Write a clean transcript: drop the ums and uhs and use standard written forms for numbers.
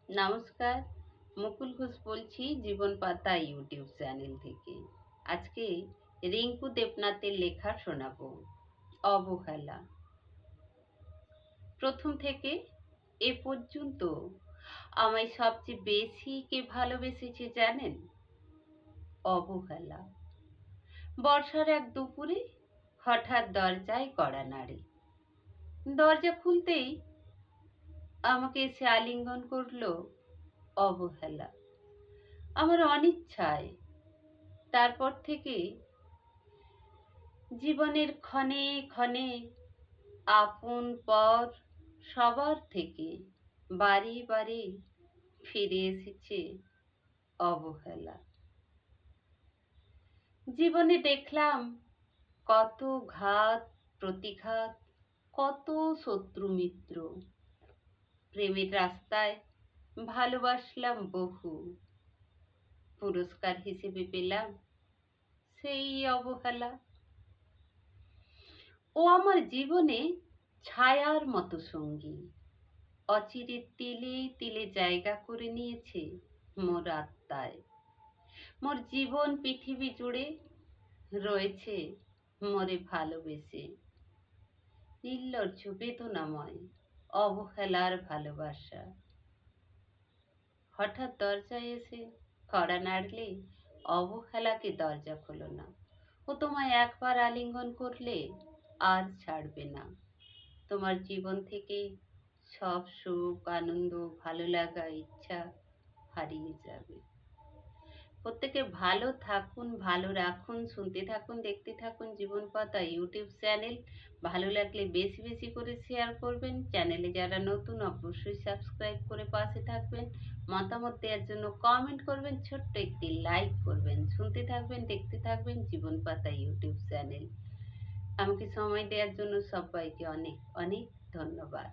নমস্কার, মুকুল ঘোষ বলছি জীবন পাতা ইউটিউব চ্যানেল থেকে। আজকে রিঙ্কু দেবনাথের লেখা শোনাবো। অবহেলা। প্রথম থেকে এ পর্যন্ত আমায় সবচেয়ে বেশি কে ভালোবেসেছে জানেন? অবহেলা। বর্ষার এক দুপুরে হঠাৎ দরজায় কড়া নাড়ে। দরজা খুলতেই আমাকে এসে আলিঙ্গন করলো অবহেলা। আমার অনিচ্ছায়। তারপর থেকে জীবনের ক্ষণে ক্ষণে আপন পর সবার থেকে বারে বারে ফিরে এসেছে অবহেলা। জীবনে দেখলাম কত ঘাত প্রতিঘাত, কত শত্রু মিত্র। প্রেমের রাস্তায় ভালোবাসলাম বহু, পুরস্কার হিসেবে পেলাম সেই অবহেলা। ও আমার জীবনে ছায়ার মতো সঙ্গী, অচিরে তিলে তিলে জায়গা করে নিয়েছে মোর আত্মায়। মোর জীবন পৃথিবী জুড়ে রয়েছে মোরে ভালোবেসে। নির্লজ্জ বেদনাময় অবহেলার ভালোবাসা। হঠাৎ দরজায় এসে কড়া নাড়লে অবহেলাকে দরজা খোলো না। ও তোমায় একবার আলিঙ্গন করলে আর ছাড়বে না। তোমার জীবন থেকে সব সুখ আনন্দ ভালো লাগা ইচ্ছা হারিয়ে যাবে। প্রত্যেকে ভালো থাকুন, ভালো রাখুন, শুনতে থাকুন, দেখতে থাকুন জীবন পাতা ইউটিউব চ্যানেল। ভালো লাগলে বেশি বেশি করে শেয়ার করবেন। চ্যানেলে যারা নতুন অবশ্যই সাবস্ক্রাইব করে পাশে থাকবেন। মতামত দেওয়ার জন্য কমেন্ট করবেন, ছোট্ট একটি লাইক করবেন। শুনতে থাকবেন, দেখতে থাকবেন জীবন পাতা ইউটিউব চ্যানেল। আমাকে সময় দেওয়ার জন্য সবাইকে অনেক অনেক ধন্যবাদ।